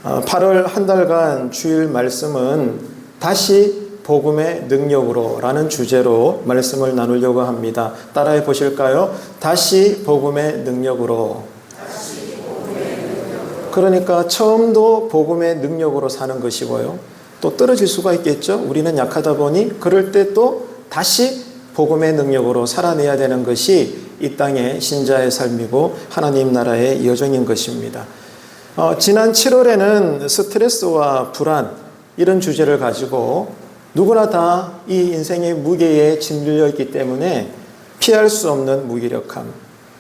8월 한 달간 주일 말씀은 다시 복음의 능력으로 라는 주제로 말씀을 나누려고 합니다. 따라해 보실까요? 다시 복음의 능력으로. 그러니까 처음도 복음의 능력으로 사는 것이고요. 또 떨어질 수가 있겠죠. 우리는 약하다 보니 그럴 때 또 다시 복음의 능력으로 살아내야 되는 것이 이 땅의 신자의 삶이고 하나님 나라의 여정인 것입니다. 지난 7월에는 스트레스와 불안 이런 주제를 가지고 누구나 다 이 인생의 무게에 짓눌려 있기 때문에 피할 수 없는 무기력함,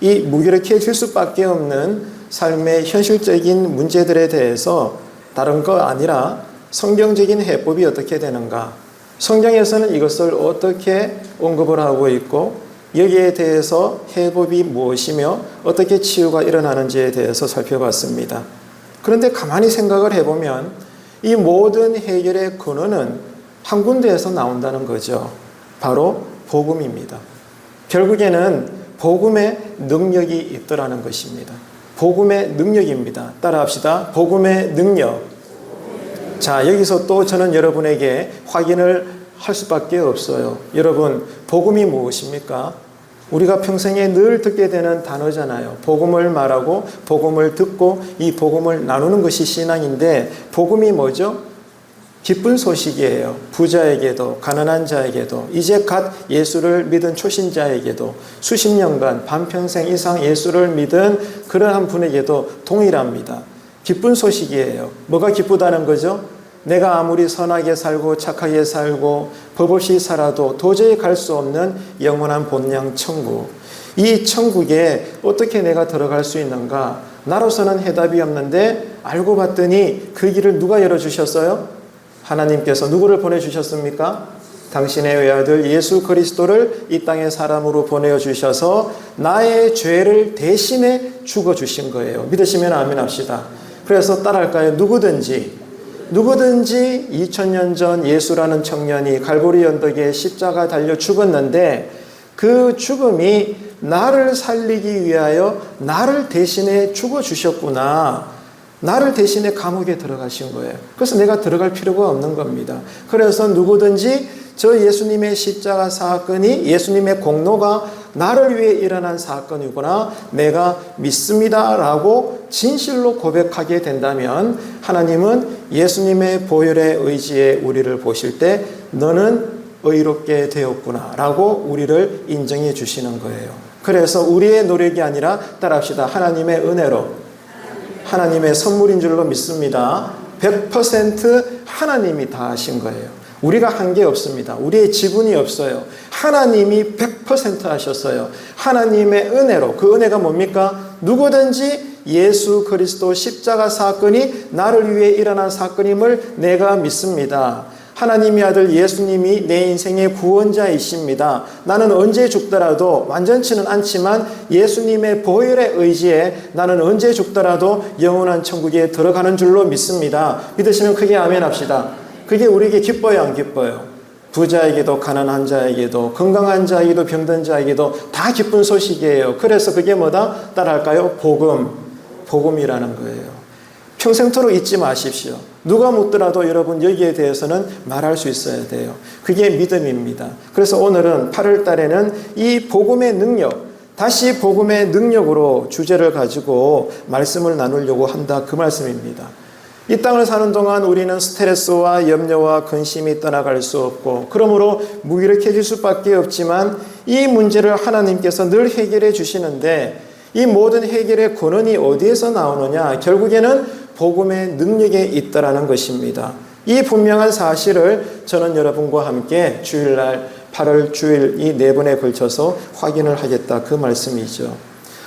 이 무기력해질 수밖에 없는 삶의 현실적인 문제들에 대해서 다른 거 아니라 성경적인 해법이 어떻게 되는가, 성경에서는 이것을 어떻게 언급을 하고 있고 여기에 대해서 해법이 무엇이며 어떻게 치유가 일어나는지에 대해서 살펴봤습니다. 그런데 가만히 생각을 해보면 이 모든 해결의 근원은 한 군데에서 나온다는 거죠. 바로 복음입니다. 결국에는 복음의 능력이 있더라는 것입니다. 복음의 능력입니다. 따라합시다. 복음의 능력. 자, 여기서 또 저는 여러분에게 확인을 할 수밖에 없어요. 여러분, 복음이 무엇입니까? 우리가 평생에 늘 듣게 되는 단어잖아요. 복음을 말하고 복음을 듣고 이 복음을 나누는 것이 신앙인데 복음이 뭐죠? 기쁜 소식이에요. 부자에게도 가난한 자에게도 이제 갓 예수를 믿은 초신자에게도 수십 년간 반평생 이상 예수를 믿은 그러한 분에게도 동일합니다. 기쁜 소식이에요. 뭐가 기쁘다는 거죠? 내가 아무리 선하게 살고 착하게 살고 법 없이 살아도 도저히 갈 수 없는 영원한 본향 천국. 이 천국에 어떻게 내가 들어갈 수 있는가? 나로서는 해답이 없는데 알고 봤더니 그 길을 누가 열어주셨어요? 하나님께서 누구를 보내주셨습니까? 당신의 외아들 예수 그리스도를 이 땅의 사람으로 보내주셔서 나의 죄를 대신해 죽어주신 거예요. 믿으시면 아멘 합시다. 그래서 따라할까요? 누구든지 2000년 전 예수라는 청년이 갈보리 언덕에 십자가 달려 죽었는데 그 죽음이 나를 살리기 위하여 나를 대신해 죽어주셨구나. 나를 대신해 감옥에 들어가신 거예요. 그래서 내가 들어갈 필요가 없는 겁니다. 그래서 누구든지 저 예수님의 십자가 사건이 예수님의 공로가 나를 위해 일어난 사건이구나 내가 믿습니다 라고 진실로 고백하게 된다면 하나님은 예수님의 보혈의 의지에 우리를 보실 때 너는 의롭게 되었구나 라고 우리를 인정해 주시는 거예요. 그래서 우리의 노력이 아니라 따라합시다. 하나님의 은혜로 하나님의 선물인 줄로 믿습니다. 100% 하나님이 다 하신 거예요. 우리가 한 게 없습니다. 우리의 지분이 없어요. 하나님이 100% 하셨어요. 하나님의 은혜로. 그 은혜가 뭡니까? 누구든지 예수 그리스도 십자가 사건이 나를 위해 일어난 사건임을 내가 믿습니다. 하나님의 아들 예수님이 내 인생의 구원자이십니다. 나는 언제 죽더라도 완전치는 않지만 예수님의 보혈의 의지에 나는 언제 죽더라도 영원한 천국에 들어가는 줄로 믿습니다. 믿으시면 크게 아멘 합시다. 그게 우리에게 기뻐요, 안 기뻐요? 부자에게도 가난한 자에게도 건강한 자에게도 병든 자에게도 다 기쁜 소식이에요. 그래서 그게 뭐다? 따라할까요? 복음이라는 거예요. 평생토록 잊지 마십시오. 누가 묻더라도 여러분 여기에 대해서는 말할 수 있어야 돼요. 그게 믿음입니다. 그래서 오늘은 8월 달에는 이 복음의 능력, 다시 복음의 능력으로 주제를 가지고 말씀을 나누려고 한다. 그 말씀입니다. 이 땅을 사는 동안 우리는 스트레스와 염려와 근심이 떠나갈 수 없고 그러므로 무기력해질 수밖에 없지만 이 문제를 하나님께서 늘 해결해 주시는데 이 모든 해결의 근원이 어디에서 나오느냐? 결국에는 복음의 능력에 있다라는 것입니다. 이 분명한 사실을 저는 여러분과 함께 주일날 8월 주일 이 4번에 걸쳐서 확인을 하겠다. 그 말씀이죠.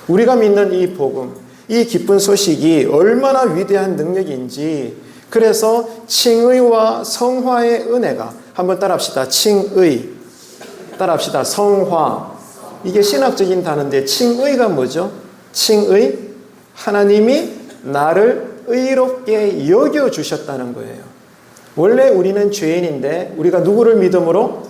우리가 믿는 이 복음, 이 기쁜 소식이 얼마나 위대한 능력인지 그래서 칭의와 성화의 은혜가 한번 따라합시다. 칭의, 따라합시다. 성화. 이게 신학적인 단어인데 칭의가 뭐죠? 칭의, 하나님이 나를 의롭게 여겨주셨다는 거예요. 원래 우리는 죄인인데 우리가 누구를 믿음으로?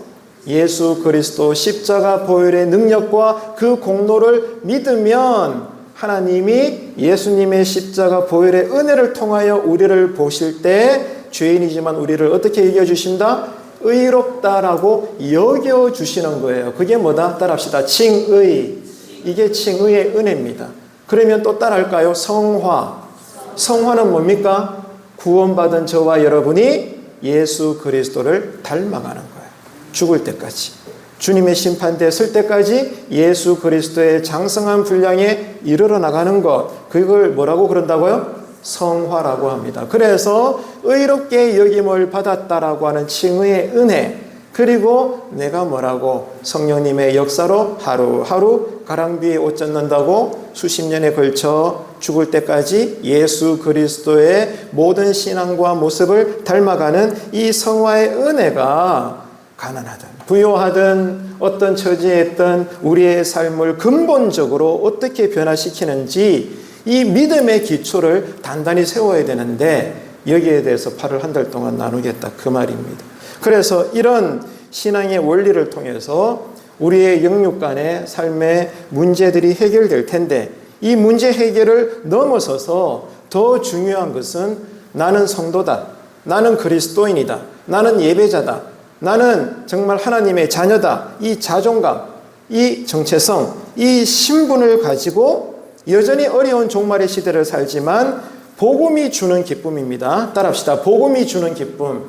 예수 그리스도 십자가 보혈의 능력과 그 공로를 믿으면 하나님이 예수님의 십자가 보혈의 은혜를 통하여 우리를 보실 때 죄인이지만 우리를 어떻게 여겨주신다? 의롭다라고 여겨주시는 거예요. 그게 뭐다? 따라합시다. 칭의. 이게 칭의의 은혜입니다. 그러면 또 따라할까요? 성화. 성화는 뭡니까? 구원받은 저와 여러분이 예수 그리스도를 닮아가는 거예요. 죽을 때까지. 주님의 심판대에 설 때까지 예수 그리스도의 장성한 분량에 이르러 나가는 것. 그걸 뭐라고 그런다고요? 성화라고 합니다. 그래서 의롭게 여김을 받았다라고 하는 칭의의 은혜. 그리고 내가 뭐라고 성령님의 역사로 하루하루 가랑비에 옷 젖는다고 수십 년에 걸쳐 죽을 때까지 예수 그리스도의 모든 신앙과 모습을 닮아가는 이 성화의 은혜가 가난하든 부요하든 어떤 처지에 있든 우리의 삶을 근본적으로 어떻게 변화시키는지 이 믿음의 기초를 단단히 세워야 되는데 여기에 대해서 8월 한 달 동안 나누겠다 그 말입니다. 그래서 이런 신앙의 원리를 통해서 우리의 영육 간의 삶의 문제들이 해결될 텐데 이 문제 해결을 넘어서서 더 중요한 것은 나는 성도다. 나는 그리스도인이다. 나는 예배자다. 나는 정말 하나님의 자녀다. 이 자존감, 이 정체성, 이 신분을 가지고 여전히 어려운 종말의 시대를 살지만 복음이 주는 기쁨입니다. 따라합시다. 복음이 주는 기쁨.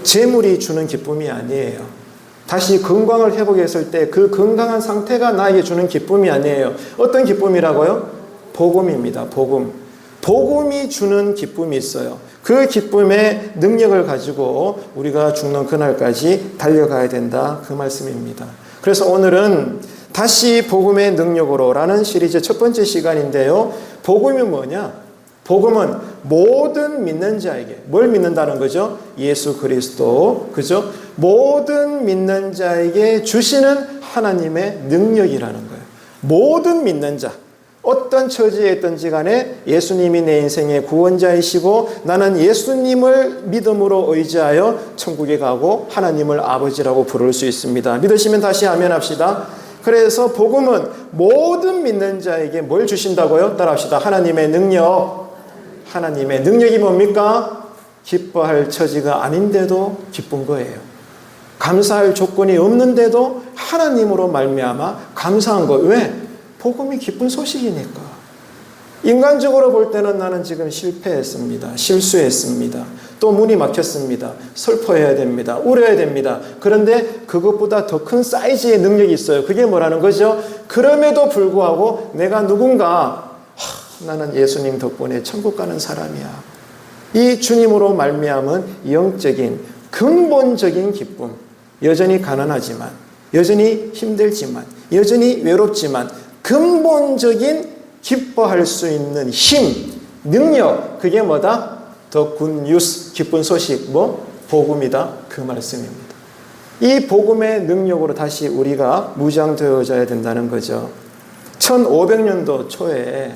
재물이 주는 기쁨이 아니에요. 다시 건강을 회복했을 때 그 건강한 상태가 나에게 주는 기쁨이 아니에요. 어떤 기쁨이라고요? 복음입니다. 복음. 복음이 주는 기쁨이 있어요. 그 기쁨의 능력을 가지고 우리가 죽는 그날까지 달려가야 된다. 그 말씀입니다. 그래서 오늘은 다시 복음의 능력으로 라는 시리즈 첫 번째 시간인데요. 복음이 뭐냐? 복음은 모든 믿는 자에게 뭘 믿는다는 거죠? 예수 그리스도. 그죠? 모든 믿는 자에게 주시는 하나님의 능력이라는 거예요. 모든 믿는 자. 어떤 처지에 있든지 간에 예수님이 내 인생의 구원자이시고 나는 예수님을 믿음으로 의지하여 천국에 가고 하나님을 아버지라고 부를 수 있습니다. 믿으시면 다시 아멘 합시다. 그래서 복음은 모든 믿는 자에게 뭘 주신다고요? 따라합시다. 하나님의 능력. 하나님의 능력이 뭡니까? 기뻐할 처지가 아닌데도 기쁜 거예요. 감사할 조건이 없는데도 하나님으로 말미암아 감사한 거. 왜? 복음이 기쁜 소식이니까. 인간적으로 볼 때는 나는 지금 실패했습니다. 실수했습니다. 또 문이 막혔습니다. 슬퍼해야 됩니다. 울어야 됩니다. 그런데 그것보다 더 큰 사이즈의 능력이 있어요. 그게 뭐라는 거죠? 그럼에도 불구하고 내가 누군가 나는 예수님 덕분에 천국 가는 사람이야. 이 주님으로 말미암은 영적인 근본적인 기쁨. 여전히 가난하지만, 여전히 힘들지만, 여전히 외롭지만 근본적인 기뻐할 수 있는 힘, 능력. 그게 뭐다? 더 굿뉴스, 기쁜 소식, 복음이다. 그 말씀입니다. 이 복음의 능력으로 다시 우리가 무장되어져야 된다는 거죠. 1500년도 초에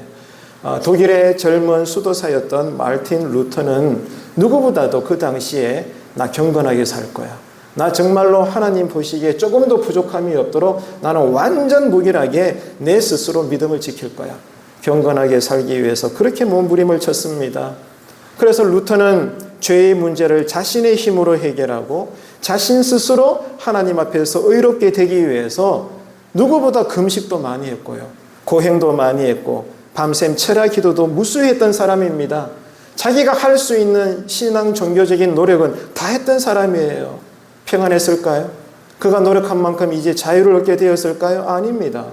독일의 젊은 수도사였던 마르틴 루터는 누구보다도 그 당시에 나 경건하게 살 거야. 나 정말로 하나님 보시기에 조금도 부족함이 없도록 나는 완전 무결하게 내 스스로 믿음을 지킬 거야. 경건하게 살기 위해서 그렇게 몸부림을 쳤습니다. 그래서 루터는 죄의 문제를 자신의 힘으로 해결하고 자신 스스로 하나님 앞에서 의롭게 되기 위해서 누구보다 금식도 많이 했고요. 고행도 많이 했고 밤샘 철야 기도도 무수히 했던 사람입니다. 자기가 할 수 있는 신앙 종교적인 노력은 다 했던 사람이에요. 평안했을까요? 그가 노력한 만큼 이제 자유를 얻게 되었을까요? 아닙니다.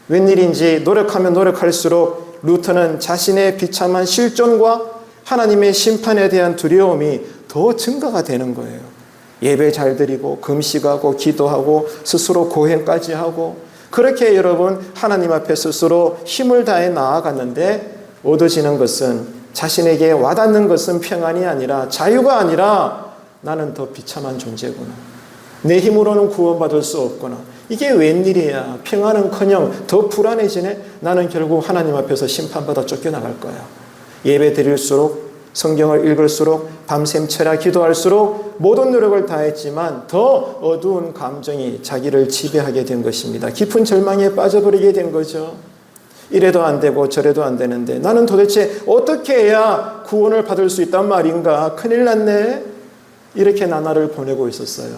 웬일인지 노력하면 노력할수록 루터는 자신의 비참한 실존과 하나님의 심판에 대한 두려움이 더 증가가 되는 거예요. 예배 잘 드리고 금식하고 기도하고 스스로 고행까지 하고 그렇게 여러분 하나님 앞에 스스로 힘을 다해 나아갔는데 얻어지는 것은 자신에게 와닿는 것은 평안이 아니라 자유가 아니라 나는 더 비참한 존재구나. 내 힘으로는 구원받을 수 없구나. 이게 웬일이야. 평안은커녕 더 불안해지네. 나는 결국 하나님 앞에서 심판받아 쫓겨나갈 거야. 예배 드릴수록 성경을 읽을수록 밤샘 철야 기도할수록 모든 노력을 다했지만 더 어두운 감정이 자기를 지배하게 된 것입니다. 깊은 절망에 빠져버리게 된 거죠. 이래도 안 되고 저래도 안 되는데 나는 도대체 어떻게 해야 구원을 받을 수 있단 말인가? 큰일 났네. 이렇게 나날을 보내고 있었어요.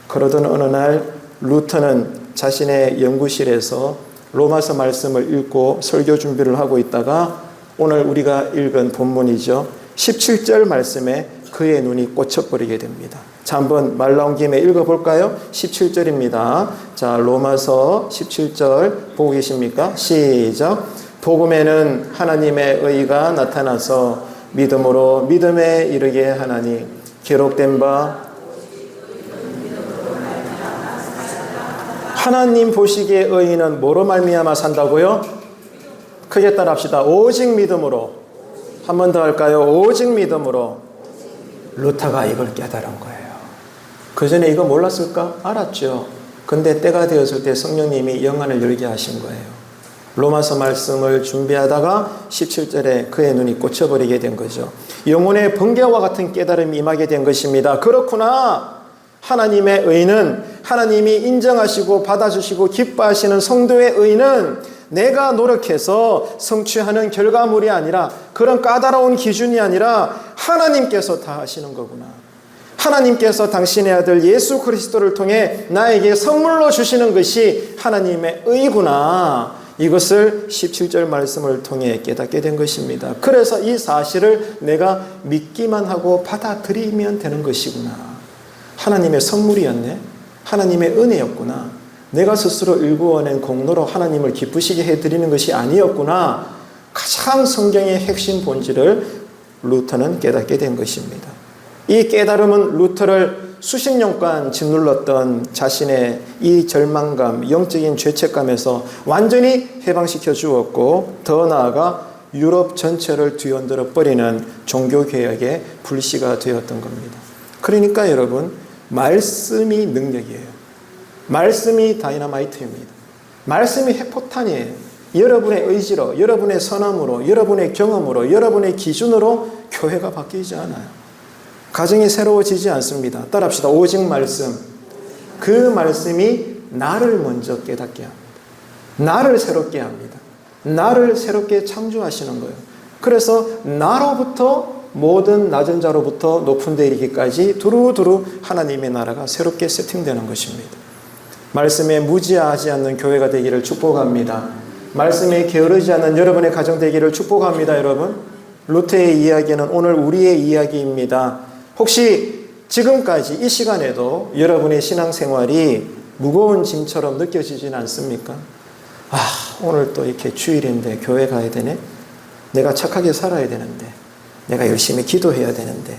그러던 어느 날 루터는 자신의 연구실에서 로마서 말씀을 읽고 설교 준비를 하고 있다가 오늘 우리가 읽은 본문이죠. 17절 말씀에 그의 눈이 꽂혀버리게 됩니다. 자, 한번 말 나온 김에 읽어볼까요? 17절입니다. 자, 로마서 17절 보고 계십니까? 시작. 복음에는 하나님의 의가 나타나서 믿음으로 믿음에 이르게 하나니 기록된 바 하나님 보시기에 의인은 뭐로 말미암아 산다고요? 크게 따라합시다. 오직 믿음으로. 한 번 더 할까요? 오직 믿음으로. 루터가 이걸 깨달은 거예요. 그 전에 이거 몰랐을까? 알았죠. 근데 때가 되었을 때 성령님이 영안을 열게 하신 거예요. 로마서 말씀을 준비하다가 17절에 그의 눈이 꽂혀버리게 된 거죠. 영혼의 번개와 같은 깨달음이 임하게 된 것입니다. 그렇구나. 하나님의 의는, 하나님이 인정하시고 받아주시고 기뻐하시는 성도의 의는 내가 노력해서 성취하는 결과물이 아니라, 그런 까다로운 기준이 아니라 하나님께서 다 하시는 거구나. 하나님께서 당신의 아들 예수 그리스도를 통해 나에게 선물로 주시는 것이 하나님의 의구나. 이것을 17절 말씀을 통해 깨닫게 된 것입니다. 그래서 이 사실을 내가 믿기만 하고 받아들이면 되는 것이구나. 하나님의 선물이었네. 하나님의 은혜였구나. 내가 스스로 일구어낸 공로로 하나님을 기쁘시게 해드리는 것이 아니었구나. 가장 성경의 핵심 본질을 루터는 깨닫게 된 것입니다. 이 깨달음은 루터를 수십 년간 짓눌렀던 자신의 이 절망감, 영적인 죄책감에서 완전히 해방시켜 주었고, 더 나아가 유럽 전체를 뒤흔들어 버리는 종교개혁의 불씨가 되었던 겁니다. 그러니까 여러분, 말씀이 능력이에요. 말씀이 다이너마이트입니다. 말씀이 핵폭탄이에요. 여러분의 의지로, 여러분의 선함으로, 여러분의 경험으로, 여러분의 기준으로 교회가 바뀌지 않아요. 가정이 새로워지지 않습니다. 따라합시다. 오직 말씀. 그 말씀이 나를 먼저 깨닫게 합니다. 나를 새롭게 합니다. 나를 새롭게 창조하시는 거예요. 그래서 나로부터, 모든 낮은 자로부터 높은 데 이르기까지 두루두루 하나님의 나라가 새롭게 세팅되는 것입니다. 말씀에 무지하지 않는 교회가 되기를 축복합니다. 말씀에 게으르지 않는 여러분의 가정 되기를 축복합니다. 여러분, 루터의 이야기는 오늘 우리의 이야기입니다. 혹시 지금까지 이 시간에도 여러분의 신앙생활이 무거운 짐처럼 느껴지진 않습니까? 아, 오늘 또 이렇게 주일인데 교회 가야 되네? 내가 착하게 살아야 되는데, 내가 열심히 기도해야 되는데.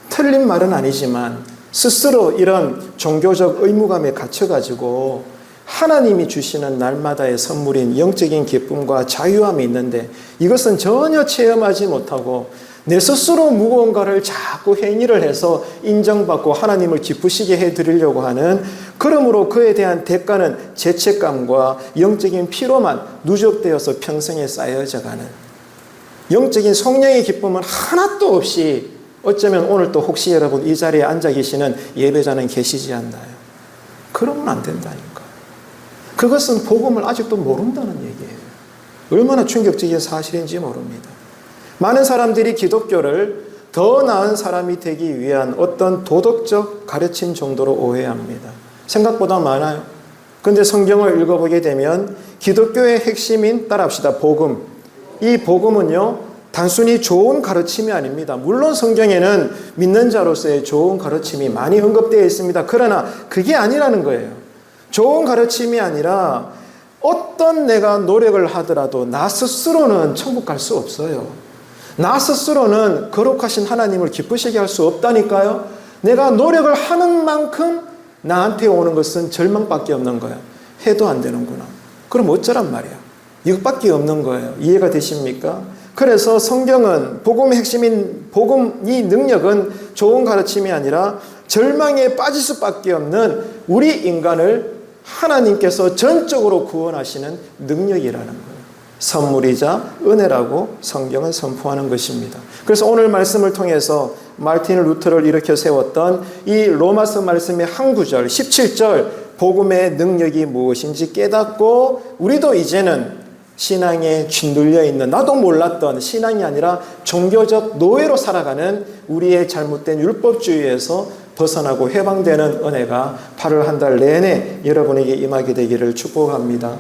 틀린 말은 아니지만 스스로 이런 종교적 의무감에 갇혀가지고 하나님이 주시는 날마다의 선물인 영적인 기쁨과 자유함이 있는데 이것은 전혀 체험하지 못하고 내 스스로 무언가를 자꾸 행위를 해서 인정받고 하나님을 기쁘시게 해드리려고 하는, 그러므로 그에 대한 대가는 죄책감과 영적인 피로만 누적되어서 평생에 쌓여져 가는, 영적인 성령의 기쁨은 하나도 없이, 어쩌면 오늘 또 혹시 여러분 이 자리에 앉아 계시는 예배자는 계시지 않나요? 그러면 안 된다니까. 그것은 복음을 아직도 모른다는 얘기예요. 얼마나 충격적인 사실인지 모릅니다. 많은 사람들이 기독교를 더 나은 사람이 되기 위한 어떤 도덕적 가르침 정도로 오해합니다. 생각보다 많아요. 그런데 성경을 읽어보게 되면 기독교의 핵심인, 따라합시다, 복음. 이 복음은요, 단순히 좋은 가르침이 아닙니다. 물론 성경에는 믿는 자로서의 좋은 가르침이 많이 언급되어 있습니다. 그러나 그게 아니라는 거예요. 좋은 가르침이 아니라 어떤 내가 노력을 하더라도 나 스스로는 천국 갈 수 없어요. 나 스스로는 거룩하신 하나님을 기쁘시게 할 수 없다니까요. 내가 노력을 하는 만큼 나한테 오는 것은 절망밖에 없는 거야. 해도 안 되는구나. 그럼 어쩌란 말이야. 이것밖에 없는 거예요. 이해가 되십니까? 그래서 성경은 복음의 핵심인 복음이 능력은 좋은 가르침이 아니라 절망에 빠질 수밖에 없는 우리 인간을 하나님께서 전적으로 구원하시는 능력이라는 거예요. 선물이자 은혜라고 성경은 선포하는 것입니다. 그래서 오늘 말씀을 통해서 마르틴 루터를 일으켜 세웠던 이 로마서 말씀의 한 구절 17절 복음의 능력이 무엇인지 깨닫고 우리도 이제는 신앙에 쥐눌려 있는, 나도 몰랐던 신앙이 아니라 종교적 노예로 살아가는 우리의 잘못된 율법주의에서 벗어나고 해방되는 은혜가 8월 한 달 내내 여러분에게 임하게 되기를 축복합니다.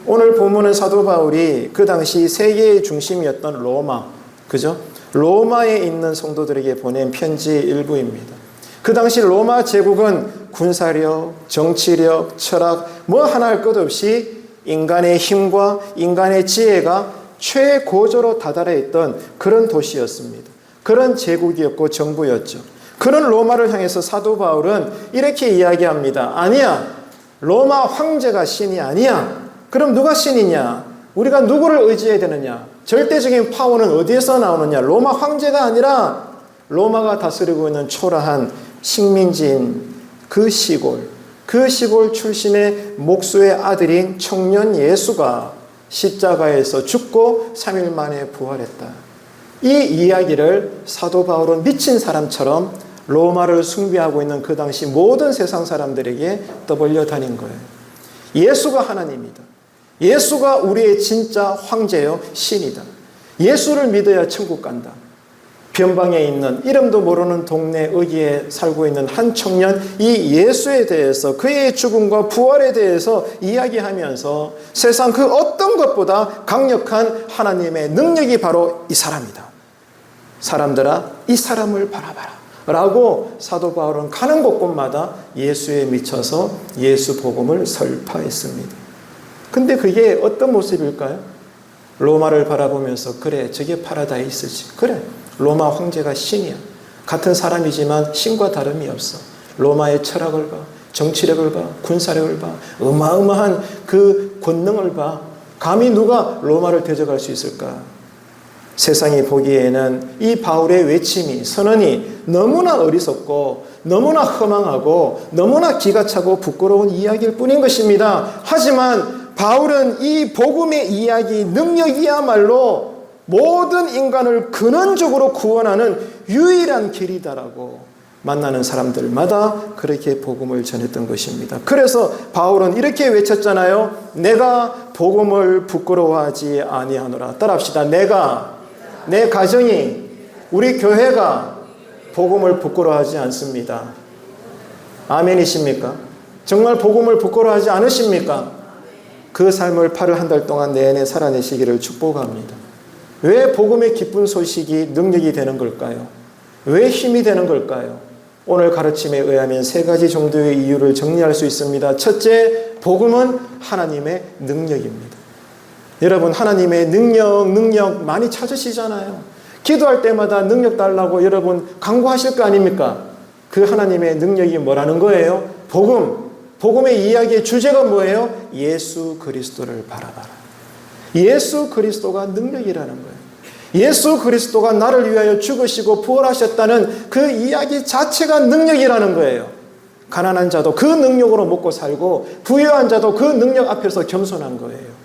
오늘 본문은 사도 바울이 그 당시 세계의 중심이었던 로마, 그죠? 로마에 있는 성도들에게 보낸 편지 일부입니다. 그 당시 로마 제국은 군사력, 정치력, 철학 뭐 하나 할 것 없이 인간의 힘과 인간의 지혜가 최고조로 다다라 있던 그런 도시였습니다. 그런 제국이었고 정부였죠. 그런 로마를 향해서 사도 바울은 이렇게 이야기합니다. 아니야, 로마 황제가 신이 아니야. 그럼 누가 신이냐? 우리가 누구를 의지해야 되느냐? 절대적인 파워는 어디에서 나오느냐? 로마 황제가 아니라 로마가 다스리고 있는 초라한 식민지인 그 시골 출신의 목수의 아들인 청년 예수가 십자가에서 죽고 3일 만에 부활했다. 이 이야기를 사도 바울은 미친 사람처럼 로마를 숭배하고 있는 그 당시 모든 세상 사람들에게 떠벌려 다닌 거예요. 예수가 하나님이다. 예수가 우리의 진짜 황제요 신이다. 예수를 믿어야 천국 간다. 변방에 있는 이름도 모르는 동네 어귀에 살고 있는 한 청년, 이 예수에 대해서, 그의 죽음과 부활에 대해서 이야기하면서 세상 그 어떤 것보다 강력한 하나님의 능력이 바로 이 사람이다. 사람들아, 이 사람을 바라봐라 라고 사도 바울은 가는 곳곳마다 예수에 미쳐서 예수 복음을 설파했습니다. 근데 그게 어떤 모습일까요? 로마를 바라보면서 그래, 저게 파라다이스지. 그래, 로마 황제가 신이야. 같은 사람이지만 신과 다름이 없어. 로마의 철학을 봐, 정치력을 봐, 군사력을 봐, 어마어마한 그 권능을 봐. 감히 누가 로마를 대적할 수 있을까? 세상이 보기에는 이 바울의 외침이, 선언이 너무나 어리석고 너무나 허망하고 너무나 기가 차고 부끄러운 이야기일 뿐인 것입니다. 하지만 바울은 이 복음의 이야기 능력이야말로 모든 인간을 근원적으로 구원하는 유일한 길이다라고 만나는 사람들마다 그렇게 복음을 전했던 것입니다. 그래서 바울은 이렇게 외쳤잖아요. 내가 복음을 부끄러워하지 아니하노라. 따라합시다. 내가, 내 가정이, 우리 교회가 복음을 부끄러워하지 않습니다. 아멘이십니까? 정말 복음을 부끄러워하지 않으십니까? 그 삶을 8월 한 달 동안 내내 살아내시기를 축복합니다. 왜 복음의 기쁜 소식이 능력이 되는 걸까요? 왜 힘이 되는 걸까요? 오늘 가르침에 의하면 3가지 정도의 이유를 정리할 수 있습니다. 첫째, 복음은 하나님의 능력입니다. 여러분, 하나님의 능력 많이 찾으시잖아요. 기도할 때마다 능력 달라고 여러분 간구하실 거 아닙니까? 그 하나님의 능력이 뭐라는 거예요? 복음의 이야기의 주제가 뭐예요? 예수 그리스도를 바라봐라. 예수 그리스도가 능력이라는 거예요. 예수 그리스도가 나를 위하여 죽으시고 부활하셨다는 그 이야기 자체가 능력이라는 거예요. 가난한 자도 그 능력으로 먹고 살고 부유한 자도 그 능력 앞에서 겸손한 거예요.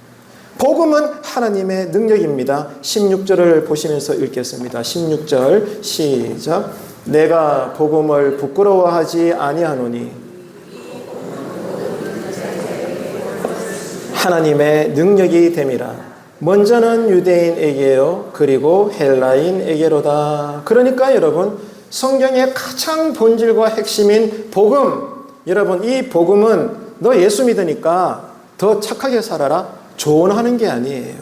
복음은 하나님의 능력입니다. 16절을 보시면서 읽겠습니다. 16절 시작. 내가 복음을 부끄러워하지 아니하노니 하나님의 능력이 됨이라. 먼저는 유대인에게요, 그리고 헬라인에게로다. 그러니까 여러분, 성경의 가장 본질과 핵심인 복음, 여러분, 이 복음은 너 예수 믿으니까 더 착하게 살아라, 조언하는 게 아니에요.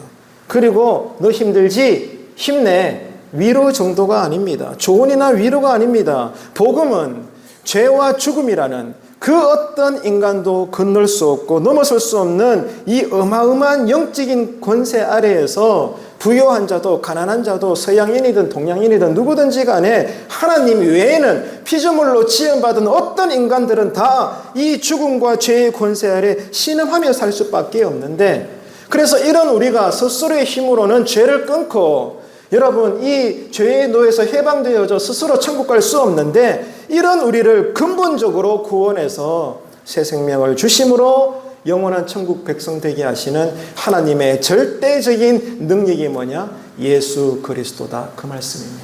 그리고 너 힘들지? 힘내. 위로 정도가 아닙니다. 조언이나 위로가 아닙니다. 복음은 죄와 죽음이라는 그 어떤 인간도 건널 수 없고 넘어설 수 없는 이 어마어마한 영적인 권세 아래에서 부유한 자도 가난한 자도 서양인이든 동양인이든 누구든지 간에 하나님 외에는 피조물로 지음받은 어떤 인간들은 다 이 죽음과 죄의 권세 아래 신음하며 살 수밖에 없는데, 그래서 이런 우리가 스스로의 힘으로는 죄를 끊고 여러분 이 죄의 노예에서 해방되어져 스스로 천국 갈 수 없는데, 이런 우리를 근본적으로 구원해서 새 생명을 주심으로 영원한 천국 백성 되게 하시는 하나님의 절대적인 능력이 뭐냐? 예수 그리스도다. 그 말씀입니다.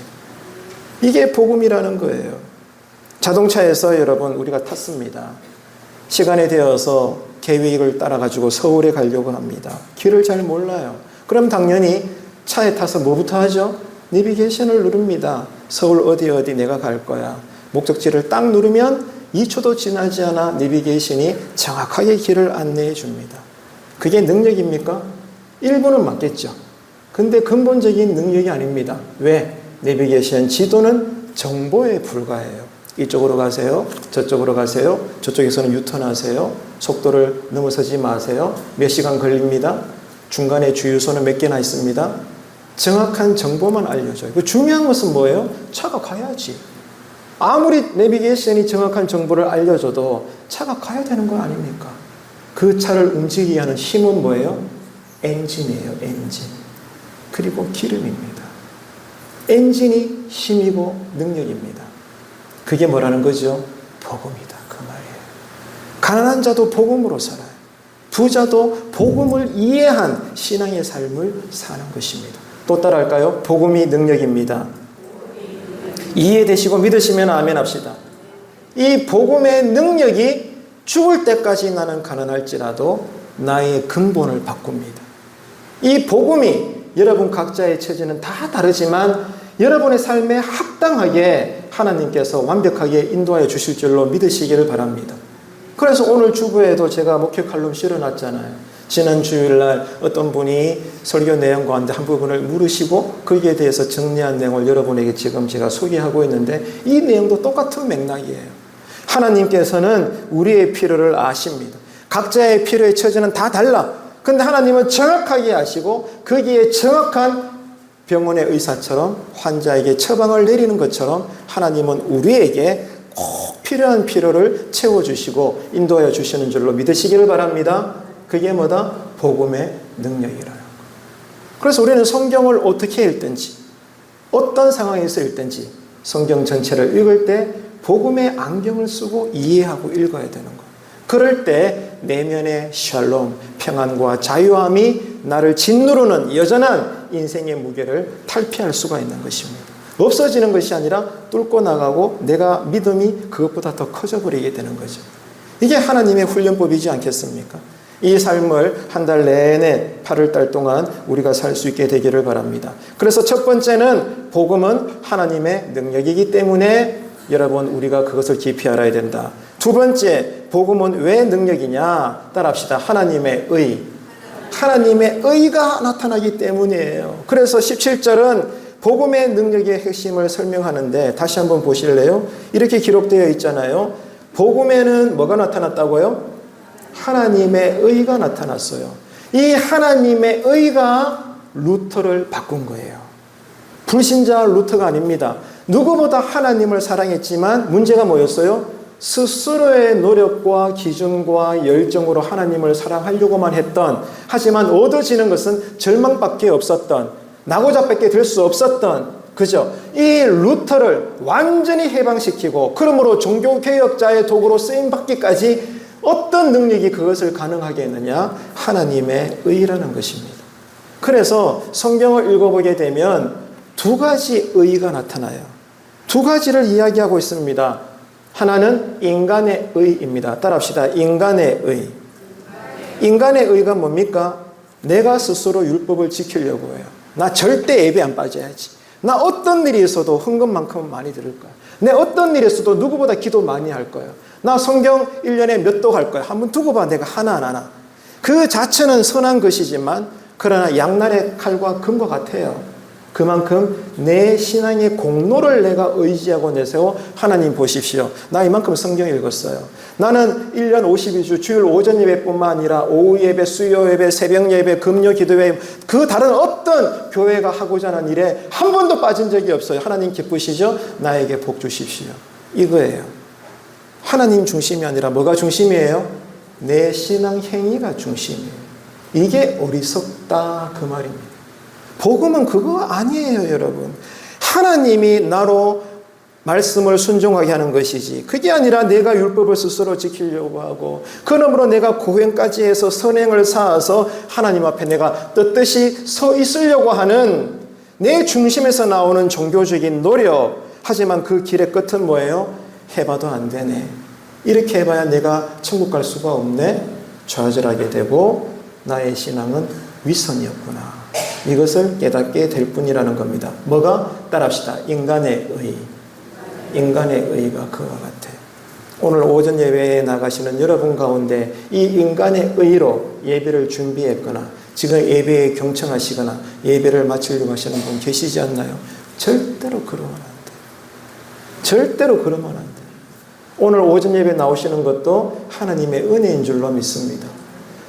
이게 복음이라는 거예요. 자동차에서 여러분 우리가 탔습니다. 시간이 되어서 계획을 따라가지고 서울에 가려고 합니다. 길을 잘 몰라요. 그럼 당연히 차에 타서 뭐부터 하죠? 내비게이션을 누릅니다. 서울 어디 내가 갈 거야. 목적지를 딱 누르면 2초도 지나지 않아 내비게이션이 정확하게 길을 안내해 줍니다. 그게 능력입니까? 일부는 맞겠죠. 근데 근본적인 능력이 아닙니다. 왜? 내비게이션 지도는 정보에 불과해요. 이쪽으로 가세요. 저쪽으로 가세요. 저쪽에서는 유턴하세요. 속도를 넘어서지 마세요. 몇 시간 걸립니다. 중간에 주유소는 몇 개나 있습니다. 정확한 정보만 알려줘요. 그 중요한 것은 뭐예요? 차가 가야지. 아무리 내비게이션이 정확한 정보를 알려줘도 차가 가야 되는 거 아닙니까? 그 차를 움직이게 하는 힘은 뭐예요? 엔진이에요. 엔진. 그리고 기름입니다. 엔진이 힘이고 능력입니다. 그게 뭐라는 거죠? 복음이다. 그 말이에요. 가난한 자도 복음으로 살아요. 부자도 복음을 이해한 신앙의 삶을 사는 것입니다. 또 따라할까요? 복음이 능력입니다. 이해되시고 믿으시면 아멘 합시다. 이 복음의 능력이 죽을 때까지 나는 가난할지라도 나의 근본을 바꿉니다. 이 복음이 여러분 각자의 처지는 다 다르지만 여러분의 삶에 합당하게 하나님께서 완벽하게 인도하여 주실 줄로 믿으시기를 바랍니다. 그래서 오늘 주부에도 제가 목회 칼럼 실어놨잖아요. 지난 주일날 어떤 분이 설교 내용 가운데 한 부분을 물으시고 거기에 대해서 정리한 내용을 여러분에게 지금 제가 소개하고 있는데 이 내용도 똑같은 맥락이에요. 하나님께서는 우리의 필요를 아십니다. 각자의 필요의 처지는 다 달라. 근데 하나님은 정확하게 아시고 거기에 정확한 병원의 의사처럼 환자에게 처방을 내리는 것처럼 하나님은 우리에게 꼭 필요한 필요를 채워주시고 인도하여 주시는 줄로 믿으시기를 바랍니다. 그게 뭐다? 복음의 능력이라요. 그래서 우리는 성경을 어떻게 읽든지 어떤 상황에서 읽든지 성경 전체를 읽을 때 복음의 안경을 쓰고 이해하고 읽어야 되는 거예요. 그럴 때 내면의 샬롬, 평안과 자유함이 나를 짓누르는 여전한 인생의 무게를 탈피할 수가 있는 것입니다. 없어지는 것이 아니라 뚫고 나가고 내가 믿음이 그것보다 더 커져버리게 되는 거죠. 이게 하나님의 훈련법이지 않겠습니까? 이 삶을 한 달 내내 8월달 동안 우리가 살 수 있게 되기를 바랍니다. 그래서 첫 번째는 복음은 하나님의 능력이기 때문에 여러분 우리가 그것을 깊이 알아야 된다. 두 번째, 복음은 왜 능력이냐? 따라합시다. 하나님의 의. 하나님의 의가 나타나기 때문이에요. 그래서 17절은 복음의 능력의 핵심을 설명하는데 다시 한번 보실래요? 이렇게 기록되어 있잖아요. 복음에는 뭐가 나타났다고요? 하나님의 의가 나타났어요. 이 하나님의 의가 루터를 바꾼 거예요. 불신자 루터가 아닙니다. 누구보다 하나님을 사랑했지만 문제가 뭐였어요? 스스로의 노력과 기준과 열정으로 하나님을 사랑하려고만 했던, 하지만 얻어지는 것은 절망밖에 없었던, 나고자밖에 될 수 없었던, 그죠? 이 루터를 완전히 해방시키고 그러므로 종교개혁자의 도구로 쓰임받기까지 어떤 능력이 그것을 가능하게 했느냐? 하나님의 의라는 것입니다. 그래서 성경을 읽어보게 되면 두 가지 의가 나타나요. 두 가지를 이야기하고 있습니다. 하나는 인간의 의입니다. 따라합시다. 인간의 의. 인간의 의가 뭡니까? 내가 스스로 율법을 지키려고 해요. 나 절대 예배 안 빠져야지. 나 어떤 일이 있어도 헌금만큼은 많이 드릴 거야. 내 어떤 일이 있어도 누구보다 기도 많이 할 거야. 나 성경 1년에 몇 도 갈 거야. 한번 두고 봐. 내가 하나 안 하나. 그 자체는 선한 것이지만 그러나 양날의 칼과 금과 같아요. 그만큼 내 신앙의 공로를 내가 의지하고 내세워 하나님 보십시오. 나 이만큼 성경 읽었어요. 나는 1년 52주 주일 오전 예배뿐만 아니라 오후 예배, 수요 예배, 새벽 예배, 금요 기도회 그 다른 어떤 교회가 하고자 하는 일에 한 번도 빠진 적이 없어요. 하나님 기쁘시죠? 나에게 복 주십시오. 이거예요. 하나님 중심이 아니라 뭐가 중심이에요? 내 신앙 행위가 중심이에요. 이게 어리석다 그 말입니다. 복음은 그거 아니에요, 여러분. 하나님이 나로 말씀을 순종하게 하는 것이지 그게 아니라 내가 율법을 스스로 지키려고 하고 그러므로 내가 고행까지 해서 선행을 쌓아서 하나님 앞에 내가 떳떳이 서 있으려고 하는 내 중심에서 나오는 종교적인 노력. 하지만 그 길의 끝은 뭐예요? 해봐도 안 되네. 이렇게 해봐야 내가 천국 갈 수가 없네. 좌절하게 되고 나의 신앙은 위선이었구나. 이것을 깨닫게 될 뿐이라는 겁니다. 뭐가? 따라합시다. 인간의 의. 인간의 의가 그와 같아. 오늘 오전 예배에 나가시는 여러분 가운데 이 인간의 의로 예배를 준비했거나 지금 예배에 경청하시거나 예배를 마치려고 하시는 분 계시지 않나요? 절대로 그러면 안 돼. 절대로 그러면 안 돼. 오늘 오전 예배 나오시는 것도 하나님의 은혜인 줄로 믿습니다.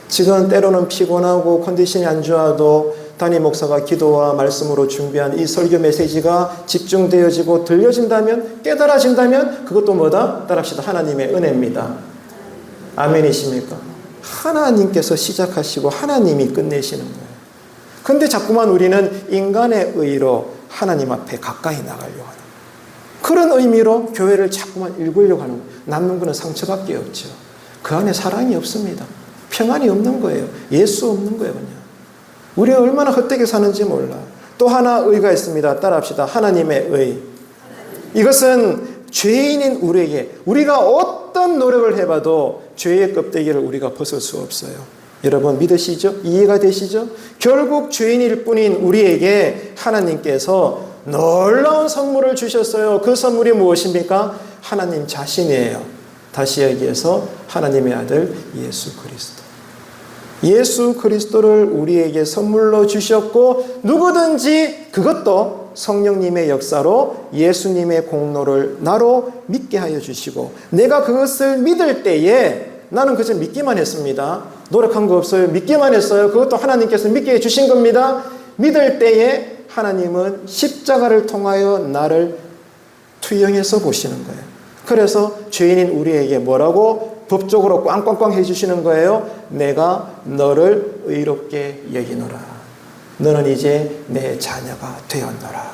지금 때로는 피곤하고 컨디션이 안 좋아도 담임 목사가 기도와 말씀으로 준비한 이 설교 메시지가 집중되어지고 들려진다면, 깨달아진다면 그것도 뭐다? 따라합시다. 하나님의 은혜입니다. 아멘이십니까? 하나님께서 시작하시고 하나님이 끝내시는 거예요. 근데 자꾸만 우리는 인간의 의로 하나님 앞에 가까이 나가려고 하는 그런 의미로 교회를 자꾸만 읽으려고 하는 거예요. 남는 거는 상처밖에 없죠. 그 안에 사랑이 없습니다. 평안이 없는 거예요. 예수 없는 거예요. 그냥. 우리가 얼마나 헛되게 사는지 몰라. 또 하나 의가 있습니다. 따라합시다. 하나님의 의. 이것은 죄인인 우리에게 우리가 어떤 노력을 해봐도 죄의 껍데기를 우리가 벗을 수 없어요. 여러분 믿으시죠? 이해가 되시죠? 결국 죄인일 뿐인 우리에게 하나님께서 놀라운 선물을 주셨어요. 그 선물이 무엇입니까? 하나님 자신이에요. 다시 얘기해서 하나님의 아들 예수 그리스도. 예수 그리스도를 우리에게 선물로 주셨고 누구든지 그것도 성령님의 역사로 예수님의 공로를 나로 믿게 하여 주시고 내가 그것을 믿을 때에 나는 그저 믿기만 했습니다. 노력한 거 없어요. 믿기만 했어요. 그것도 하나님께서 믿게 해주신 겁니다. 믿을 때에 하나님은 십자가를 통하여 나를 투영해서 보시는 거예요. 그래서 죄인인 우리에게 뭐라고 법적으로 꽝꽝꽝 해주시는 거예요. 내가 너를 의롭게 여기노라. 너는 이제 내 자녀가 되었노라.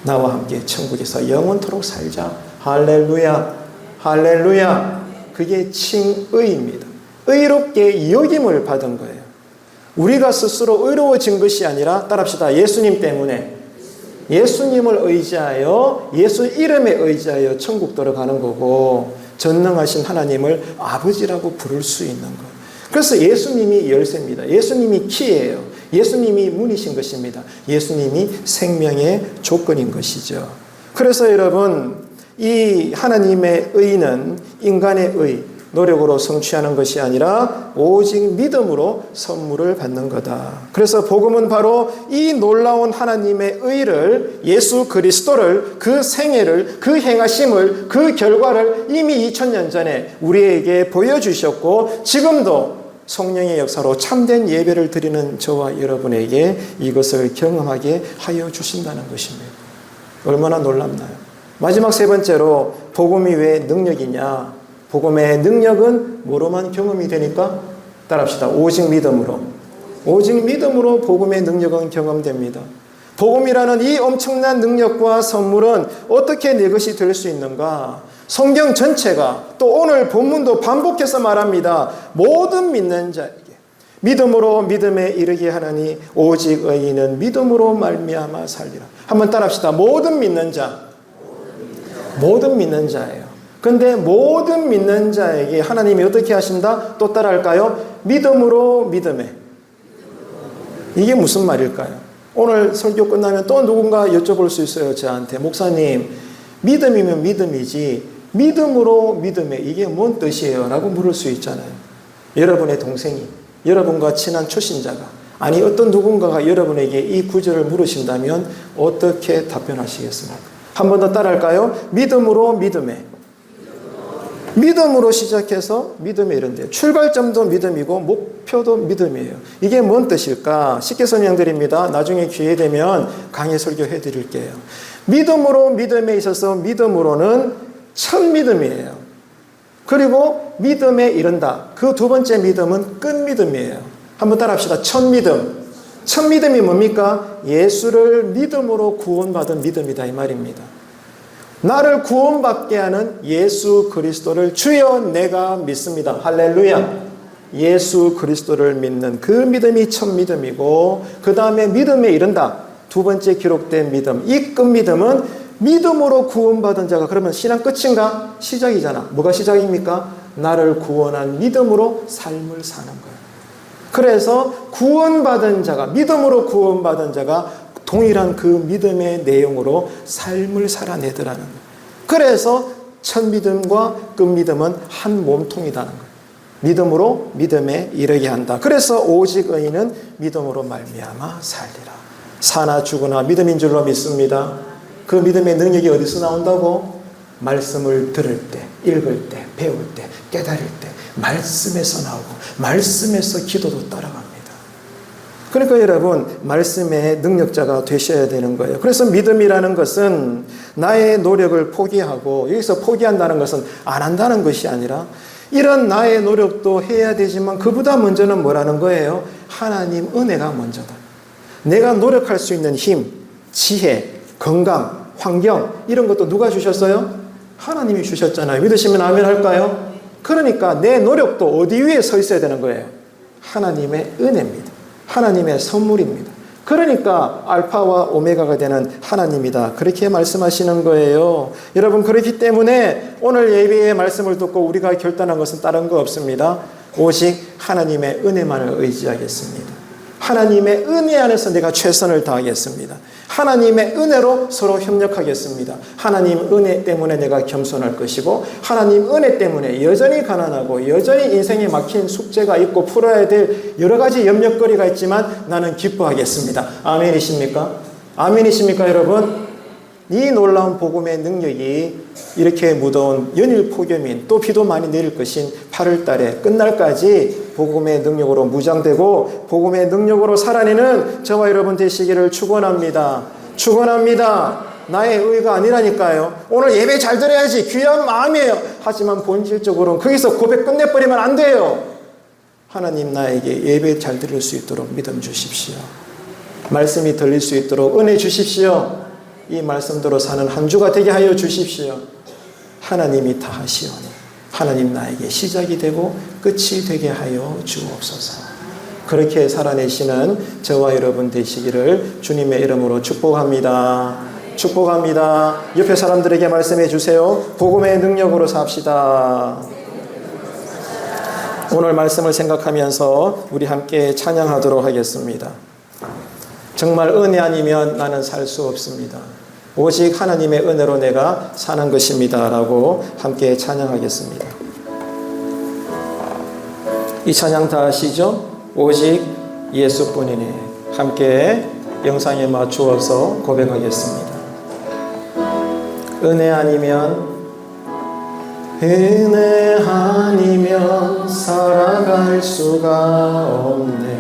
나와 함께 천국에서 영원토록 살자. 할렐루야. 할렐루야. 그게 칭의입니다. 의롭게 여김을 받은 거예요. 우리가 스스로 의로워진 것이 아니라 따라합시다. 예수님 때문에 예수님을 의지하여 예수 이름에 의지하여 천국 들어가는 거고 전능하신 하나님을 아버지라고 부를 수 있는 것. 그래서 예수님이 열쇠입니다. 예수님이 키예요. 예수님이 문이신 것입니다. 예수님이 생명의 조건인 것이죠. 그래서 여러분 이 하나님의 의는 인간의 의, 노력으로 성취하는 것이 아니라 오직 믿음으로 선물을 받는 거다. 그래서 복음은 바로 이 놀라운 하나님의 의를 예수 그리스도를 그 생애를 그 행하심을 그 결과를 이미 2000년 전에 우리에게 보여주셨고 지금도 성령의 역사로 참된 예배를 드리는 저와 여러분에게 이것을 경험하게 하여 주신다는 것입니다. 얼마나 놀랍나요? 마지막 세 번째로 복음이 왜 능력이냐? 복음의 능력은 뭐로만 경험이 되니까? 따라합시다. 오직 믿음으로. 오직 믿음으로 복음의 능력은 경험됩니다. 복음이라는 이 엄청난 능력과 선물은 어떻게 내 것이 될 수 있는가? 성경 전체가 또 오늘 본문도 반복해서 말합니다. 모든 믿는 자에게 믿음으로 믿음에 이르게 하나니 오직 의인은 믿음으로 말미암아 살리라. 한번 따라합시다. 모든 믿는 자. 모든 믿는 자예요. 근데 모든 믿는 자에게 하나님이 어떻게 하신다? 또 따라할까요? 믿음으로 믿음에. 이게 무슨 말일까요? 오늘 설교 끝나면 또 누군가 여쭤볼 수 있어요. 저한테. 목사님, 믿음이면 믿음이지 믿음으로 믿음에 이게 뭔 뜻이에요? 라고 물을 수 있잖아요. 여러분의 동생이, 여러분과 친한 초신자가, 아니 어떤 누군가가 여러분에게 이 구절을 물으신다면 어떻게 답변하시겠습니까? 한 번 더 따라할까요? 믿음으로 믿음에. 믿음으로 시작해서 믿음에 이른대요. 출발점도 믿음이고 목표도 믿음이에요. 이게 뭔 뜻일까? 쉽게 설명드립니다. 나중에 기회 되면 강의 설교해 드릴게요. 믿음으로 믿음에 있어서 믿음으로는 첫 믿음이에요. 그리고 믿음에 이른다. 그 두 번째 믿음은 끝 믿음이에요. 한번 따라합시다. 첫 믿음. 첫 믿음이 뭡니까? 예수를 믿음으로 구원받은 믿음이다 이 말입니다. 나를 구원받게 하는 예수 그리스도를 주여 내가 믿습니다. 할렐루야. 예수 그리스도를 믿는 그 믿음이 첫 믿음이고 그 다음에 믿음에 이른다. 두 번째 기록된 믿음. 이 끝 믿음은 믿음으로 구원받은 자가 그러면 신앙 끝인가? 시작이잖아. 뭐가 시작입니까? 나를 구원한 믿음으로 삶을 사는 거예요. 그래서 구원받은 자가, 믿음으로 구원받은 자가 동일한 그 믿음의 내용으로 삶을 살아내더라는 거예요. 그래서 첫 믿음과 끝 믿음은 한 몸통이라는 거예요. 믿음으로 믿음에 이르게 한다. 그래서 오직 의인은 믿음으로 말미암아 살리라. 사나 죽으나 믿음인 줄로 믿습니다. 그 믿음의 능력이 어디서 나온다고? 말씀을 들을 때, 읽을 때, 배울 때, 깨달을 때 말씀에서 나오고 말씀에서 기도도 따라갑니다. 그러니까 여러분, 말씀의 능력자가 되셔야 되는 거예요. 그래서 믿음이라는 것은 나의 노력을 포기하고, 여기서 포기한다는 것은 안 한다는 것이 아니라 이런 나의 노력도 해야 되지만 그보다 먼저는 뭐라는 거예요? 하나님 은혜가 먼저다. 내가 노력할 수 있는 힘, 지혜, 건강, 환경 이런 것도 누가 주셨어요? 하나님이 주셨잖아요. 믿으시면 아멘 할까요? 그러니까 내 노력도 어디 위에 서 있어야 되는 거예요? 하나님의 은혜입니다. 하나님의 선물입니다. 그러니까 알파와 오메가가 되는 하나님이다. 그렇게 말씀하시는 거예요. 여러분, 그렇기 때문에 오늘 예배의 말씀을 듣고 우리가 결단한 것은 다른 거 없습니다. 오직 하나님의 은혜만을 의지하겠습니다. 하나님의 은혜 안에서 내가 최선을 다하겠습니다. 하나님의 은혜로 서로 협력하겠습니다. 하나님 은혜 때문에 내가 겸손할 것이고, 하나님 은혜 때문에 여전히 가난하고 여전히 인생에 막힌 숙제가 있고 풀어야 될 여러 가지 염려거리가 있지만 나는 기뻐하겠습니다. 아멘이십니까? 아멘이십니까 여러분? 이 놀라운 복음의 능력이 이렇게 무더운 연일 폭염인, 또 비도 많이 내릴 것인 8월 달에 끝날까지 복음의 능력으로 무장되고 복음의 능력으로 살아내는 저와 여러분 되시기를 축원합니다. 축원합니다. 나의 의가 아니라니까요. 오늘 예배 잘 드려야지 귀한 마음이에요. 하지만 본질적으로는 거기서 고백 끝내버리면 안 돼요. 하나님 나에게 예배 잘 드릴 수 있도록 믿음 주십시오. 말씀이 들릴 수 있도록 은혜 주십시오. 이 말씀대로 사는 한 주가 되게 하여 주십시오. 하나님이 다 하시오니 하나님 나에게 시작이 되고 끝이 되게 하여 주옵소서. 그렇게 살아내시는 저와 여러분 되시기를 주님의 이름으로 축복합니다. 축복합니다. 옆에 사람들에게 말씀해 주세요. 복음의 능력으로 삽시다. 오늘 말씀을 생각하면서 우리 함께 찬양하도록 하겠습니다. 정말 은혜 아니면 나는 살 수 없습니다. 오직 하나님의 은혜로 내가 사는 것입니다. 라고 함께 찬양하겠습니다. 이 찬양 다 아시죠? 오직 예수뿐이니. 함께 영상에 맞추어서 고백하겠습니다. 은혜 아니면 살아갈 수가 없네.